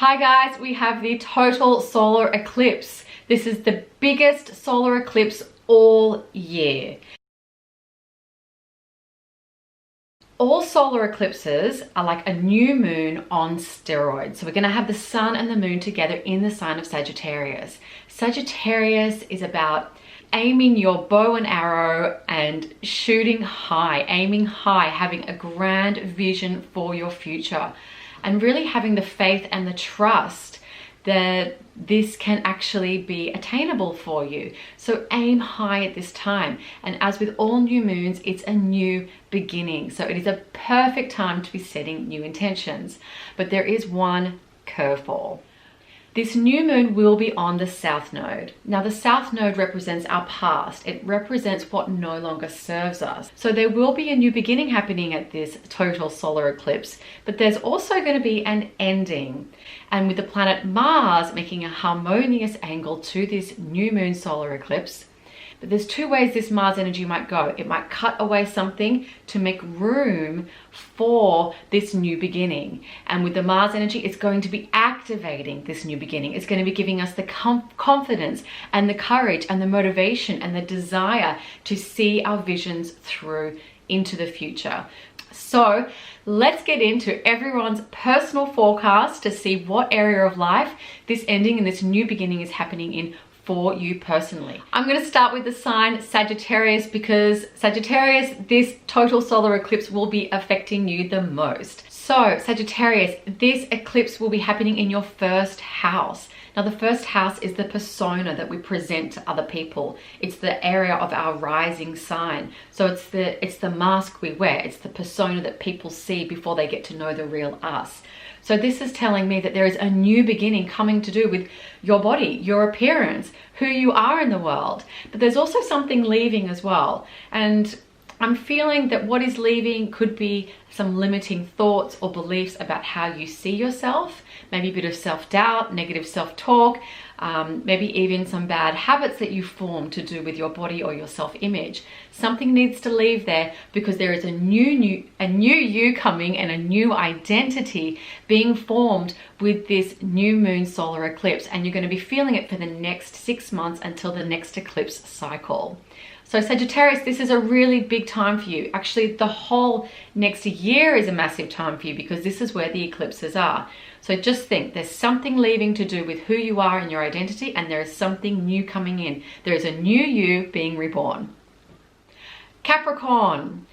Hi guys, we have the total solar eclipse. This is the biggest solar eclipse all year. All solar eclipses are like a new moon on steroids. So we're going to have the sun and the moon together in the sign of Sagittarius. Sagittarius is about aiming your bow and arrow and shooting high, aiming high, having a grand vision for your future, and really having the faith and the trust that this can actually be attainable for you. So aim high at this time. And as with all new moons, it's a new beginning. So it is a perfect time to be setting new intentions. But there is one curveball. This new moon will be on the South Node. Now the South Node represents our past. It represents what no longer serves us. So there will be a new beginning happening at this total solar eclipse, but there's also going to be an ending. And with the planet Mars making a harmonious angle to this new moon solar eclipse, but there's two ways this Mars energy might go. It might cut away something to make room for this new beginning. And with the Mars energy, it's going to be activating this new beginning. It's going to be giving us the confidence and the courage and the motivation and the desire to see our visions through into the future. So let's get into everyone's personal forecast to see what area of life this ending and this new beginning is happening in for you personally. I'm going to start with the sign Sagittarius because Sagittarius, this total solar eclipse will be affecting you the most. So Sagittarius, this eclipse will be happening in your first house. Now the first house is the persona that we present to other people. It's the area of our rising sign. So it's the mask we wear. It's the persona that people see before they get to know the real us. So this is telling me that there is a new beginning coming to do with your body, your appearance, who you are in the world. But there's also something leaving as well. And I'm feeling that what is leaving could be some limiting thoughts or beliefs about how you see yourself, maybe a bit of self-doubt, negative self-talk, maybe even some bad habits that you form to do with your body or your self-image. Something needs to leave there because there is a new you coming and a new identity being formed with this new moon solar eclipse, and you're going to be feeling it for the next 6 months until the next eclipse cycle. So Sagittarius, this is a really big time for you. Actually, the whole next year is a massive time for you because this is where the eclipses are. So just think, there's something leaving to do with who you are and your identity, and there is something new coming in. There is a new you being reborn. Capricorn,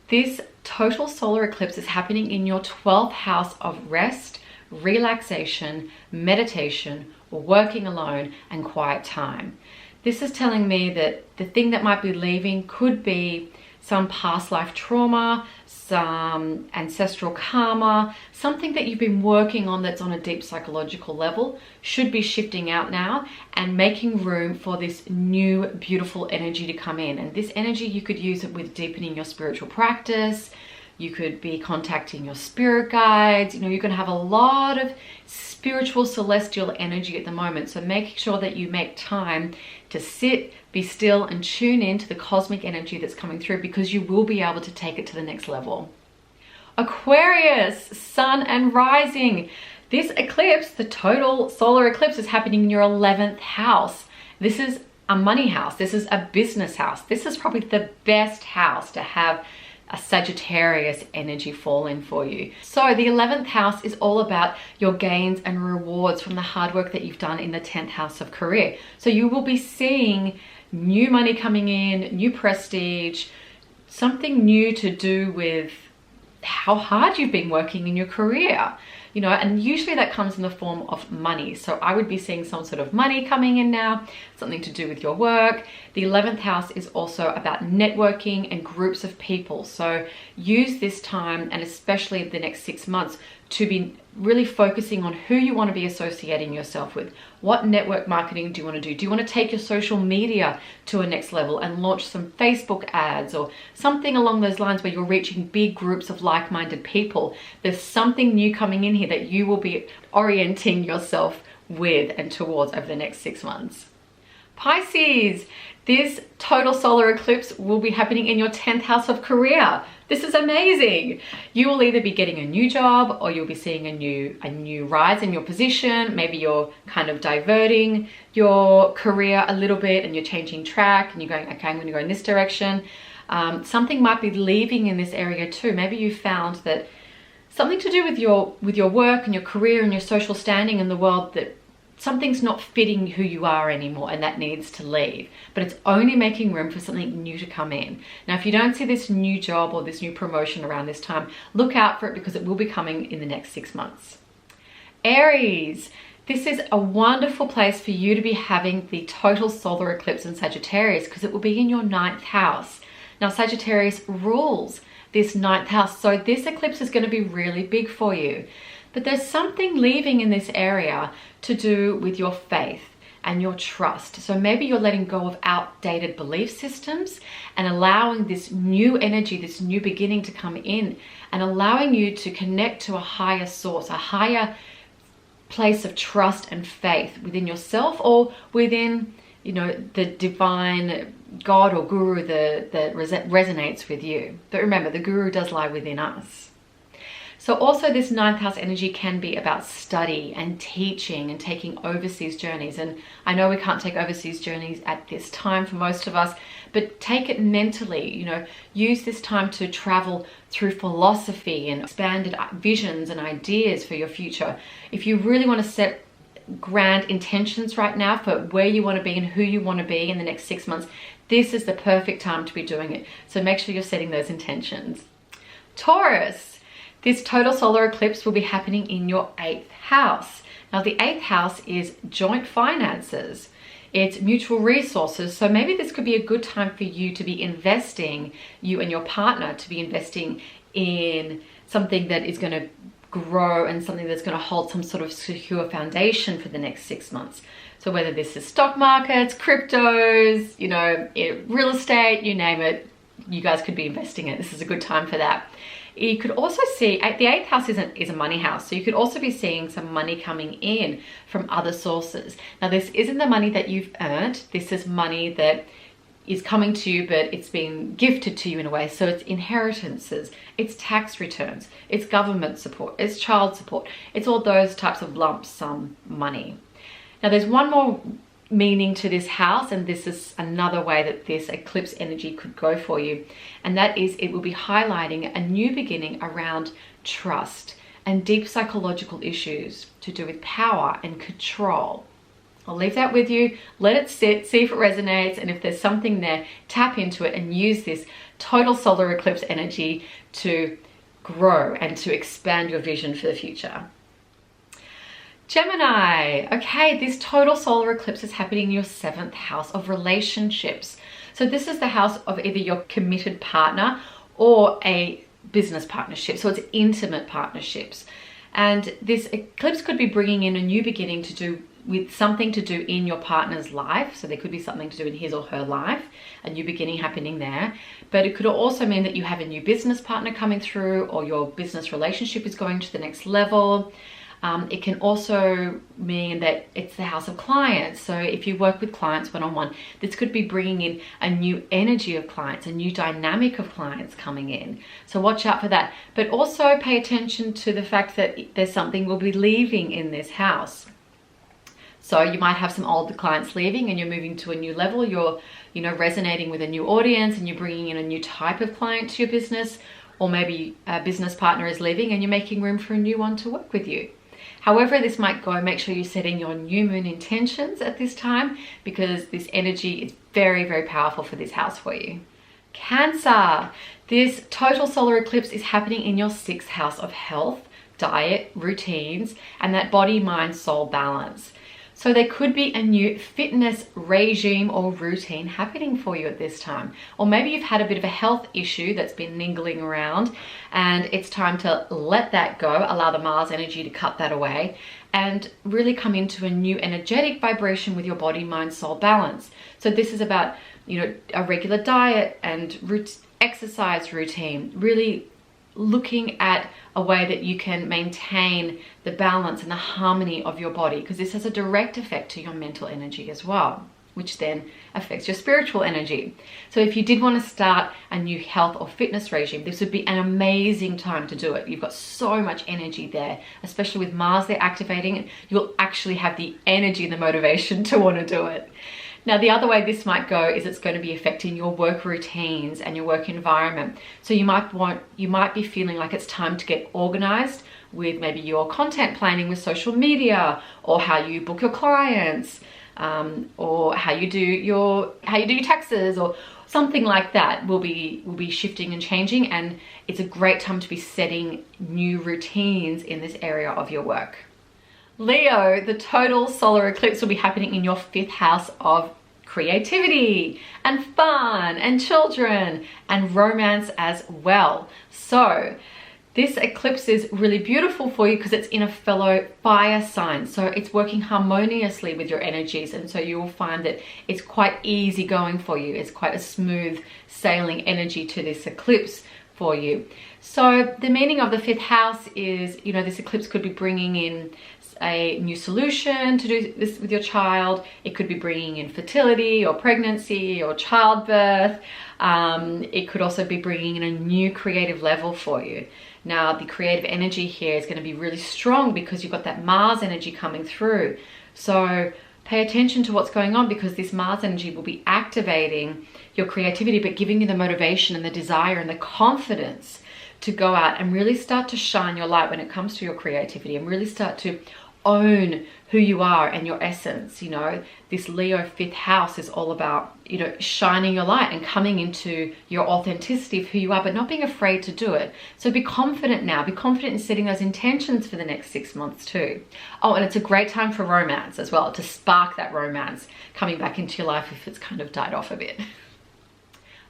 this total solar eclipse is happening in your 12th house of rest, relaxation, meditation, working alone, and quiet time. This is telling me that the thing that might be leaving could be some past life trauma, some ancestral karma, something that you've been working on that's on a deep psychological level should be shifting out now and making room for this new beautiful energy to come in. And this energy you could use it with deepening your spiritual practice. You could be contacting your spirit guides. You know, you're going to have a lot of spiritual celestial energy at the moment. So make sure that you make time to sit, be still, and tune in to the cosmic energy that's coming through, because you will be able to take it to the next level. Aquarius, sun and rising. This eclipse, the total solar eclipse, is happening in your 11th house. This is a money house. This is a business house. This is probably the best house to have a Sagittarius energy fall in for you. So the 11th house is all about your gains and rewards from the hard work that you've done in the 10th house of career. So you will be seeing new money coming in, new prestige, something new to do with how hard you've been working in your career. You know, and usually that comes in the form of money. So I would be seeing some sort of money coming in now, something to do with your work. The 11th house is also about networking and groups of people. So use this time, and especially the next 6 months, to be really focusing on who you want to be associating yourself with. What network marketing do you want to do? Do you want to take your social media to a next level and launch some Facebook ads or something along those lines where you're reaching big groups of like-minded people? There's something new coming in here that you will be orienting yourself with and towards over the next 6 months. Pisces, this total solar eclipse will be happening in your 10th house of career. This is amazing. You will either be getting a new job or you'll be seeing a new rise in your position. Maybe you're kind of diverting your career a little bit and you're changing track and you're going, okay, I'm going to go in this direction. Something might be leaving in this area too. Maybe you found that something to do with your work and your career and your social standing in the world, that something's not fitting who you are anymore and that needs to leave, but it's only making room for something new to come in. Now, if you don't see this new job or this new promotion around this time, look out for it because it will be coming in the next 6 months. Aries, this is a wonderful place for you to be having the total solar eclipse in Sagittarius because it will be in your 9th house. Now, Sagittarius rules this 9th house, so this eclipse is going to be really big for you. But there's something leaving in this area to do with your faith and your trust. So maybe you're letting go of outdated belief systems and allowing this new energy, this new beginning to come in and allowing you to connect to a higher source, a higher place of trust and faith within yourself or within, you know, the divine God or guru that resonates with you. But remember, the guru does lie within us. So also this 9th house energy can be about study and teaching and taking overseas journeys. And I know we can't take overseas journeys at this time for most of us, but take it mentally, you know, use this time to travel through philosophy and expanded visions and ideas for your future. If you really want to set grand intentions right now for where you want to be and who you want to be in the next 6 months, this is the perfect time to be doing it. So make sure you're setting those intentions. Taurus, this total solar eclipse will be happening in your 8th house. Now, the 8th house is joint finances. It's mutual resources. So maybe this could be a good time for you to be investing, you and your partner to be investing in something that is going to grow and something that's going to hold some sort of secure foundation for the next 6 months. So whether this is stock markets, cryptos, you know, real estate, you name it, you guys could be investing in it. This is a good time for that. You could also see, the 8th house is a money house, so you could also be seeing some money coming in from other sources. Now, this isn't the money that you've earned. This is money that is coming to you, but it's been gifted to you in a way. So it's inheritances, it's tax returns, it's government support, it's child support. It's all those types of lump sum money. Now, there's one more meaning to this house, and this is another way that this eclipse energy could go for you, and that is it will be highlighting a new beginning around trust and deep psychological issues to do with power and control. I'll leave that with you, let it sit, see if it resonates, and if there's something there, tap into it and use this total solar eclipse energy to grow and to expand your vision for the future. Gemini, okay, this total solar eclipse is happening in your 7th house of relationships. So this is the house of either your committed partner or a business partnership. So it's intimate partnerships. And this eclipse could be bringing in a new beginning to do with something to do in your partner's life. So there could be something to do in his or her life, a new beginning happening there. But it could also mean that you have a new business partner coming through, or your business relationship is going to the next level. It can also mean that it's the house of clients. So if you work with clients one-on-one, this could be bringing in a new energy of clients, a new dynamic of clients coming in. So watch out for that. But also pay attention to the fact that there's something will be leaving in this house. So you might have some older clients leaving and you're moving to a new level. You're, you know, resonating with a new audience and you're bringing in a new type of client to your business. Or maybe a business partner is leaving and you're making room for a new one to work with you. However this might go, make sure you're setting your new moon intentions at this time, because this energy is very, very powerful for this house for you. Cancer, this total solar eclipse is happening in your 6th house of health, diet, routines, and that body, mind, soul balance. So there could be a new fitness regime or routine happening for you at this time. Or maybe you've had a bit of a health issue that's been niggling around and it's time to let that go, allow the Mars energy to cut that away and really come into a new energetic vibration with your body, mind, soul balance. So this is about, you know, a regular diet and exercise routine, really looking at a way that you can maintain the balance and the harmony of your body, because this has a direct effect to your mental energy as well, which then affects your spiritual energy. So if you did want to start a new health or fitness regime, this would be an amazing time to do it. You've got so much energy there, especially with Mars there activating. You'll actually have the energy and the motivation to want to do it. Now, the other way this might go is it's going to be affecting your work routines and your work environment. So you might be feeling like it's time to get organized with maybe your content planning with social media, or how you book your clients, or how you do your taxes, or something like that will be shifting and changing. And it's a great time to be setting new routines in this area of your work. Leo, the total solar eclipse will be happening in your 5th house of creativity and fun and children and romance as well. So this eclipse is really beautiful for you because it's in a fellow fire sign. So it's working harmoniously with your energies. And so you will find that it's quite easy going for you. It's quite a smooth sailing energy to this eclipse for you. So the meaning of the 5th house is, you know, this eclipse could be bringing in a new solution to do this with your child. It could be bringing in fertility or pregnancy or childbirth. It could also be bringing in a new creative level for you. Now, the creative energy here is going to be really strong because you've got that Mars energy coming through. So pay attention to what's going on, because this Mars energy will be activating your creativity, but giving you the motivation and the desire and the confidence to go out and really start to shine your light when it comes to your creativity, and really start to own who you are and your essence. You know, this Leo 5th house is all about, you know, shining your light and coming into your authenticity of who you are, but not being afraid to do it. So be confident now. Be confident in setting those intentions for the next 6 months too. Oh, and it's a great time for romance as well, to spark that romance coming back into your life if it's kind of died off a bit.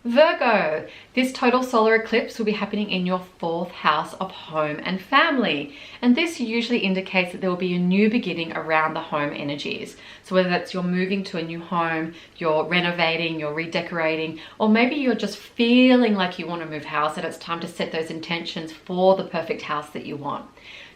Virgo, this total solar eclipse will be happening in your 4th house of home and family. And this usually indicates that there will be a new beginning around the home energies. So whether that's you're moving to a new home, you're renovating, you're redecorating, or maybe you're just feeling like you want to move house and it's time to set those intentions for the perfect house that you want.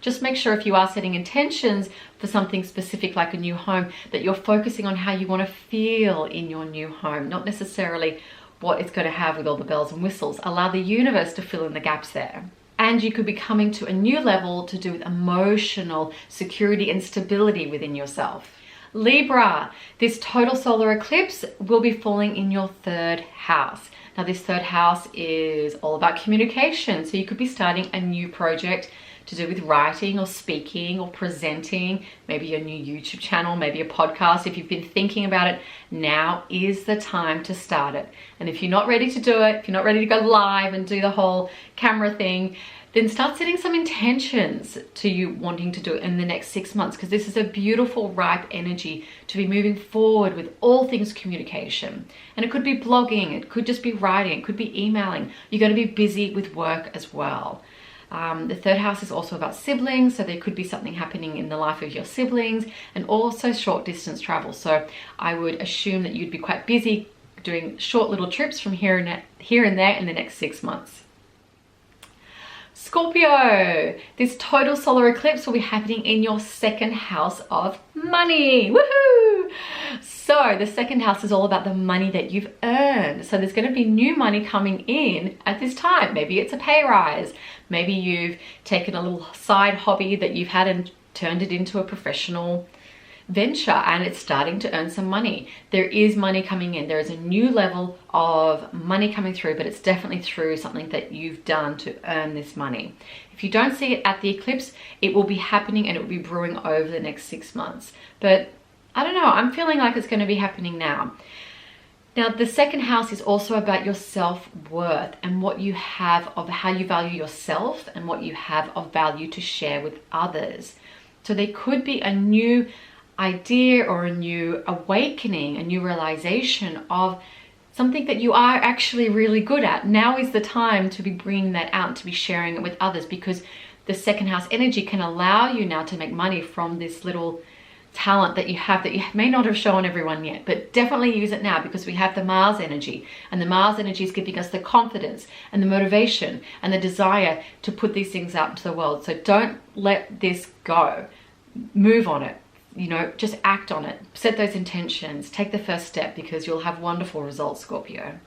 Just make sure if you are setting intentions for something specific like a new home, that you're focusing on how you want to feel in your new home, not necessarily what it's going to have with all the bells and whistles. Allow the universe to fill in the gaps there. And you could be coming to a new level to do with emotional security and stability within yourself. Libra, this total solar eclipse will be falling in your 3rd house. Now, this 3rd house is all about communication. So you could be starting a new project to do with writing or speaking or presenting, maybe a new YouTube channel, maybe a podcast. If you've been thinking about it, now is the time to start it. And if you're not ready to do it, if you're not ready to go live and do the whole camera thing, then start setting some intentions to you wanting to do it in the next 6 months, because this is a beautiful, ripe energy to be moving forward with all things communication. And it could be blogging, it could just be writing, it could be emailing. You're going to be busy with work as well. The 3rd house is also about siblings, so there could be something happening in the life of your siblings, and also short distance travel. So I would assume that you'd be quite busy doing short little trips from here and there in the next 6 months. Scorpio, this total solar eclipse will be happening in your 2nd house of money. Woohoo! So the 2nd house is all about the money that you've earned. So there's going to be new money coming in at this time. Maybe it's a pay rise. Maybe you've taken a little side hobby that you've had and turned it into a professional venture, and it's starting to earn some money. There is money coming in. There is a new level of money coming through, but it's definitely through something that you've done to earn this money. If you don't see it at the eclipse, it will be happening and it will be brewing over the next 6 months. But I don't know, I'm feeling like it's going to be happening now. Now, the 2nd house is also about your self-worth and what you have of how you value yourself and what you have of value to share with others. So there could be a new idea or a new awakening, a new realization of something that you are actually really good at. Now is the time to be bringing that out and to be sharing it with others, because the 2nd house energy can allow you now to make money from this little talent that you have that you may not have shown everyone yet, but definitely use it now, because we have the Mars energy, and the Mars energy is giving us the confidence and the motivation and the desire to put these things out into the world. So don't let this go. Move on it. you know, just act on it. Set those intentions. Take the first step because you'll have wonderful results, Scorpio.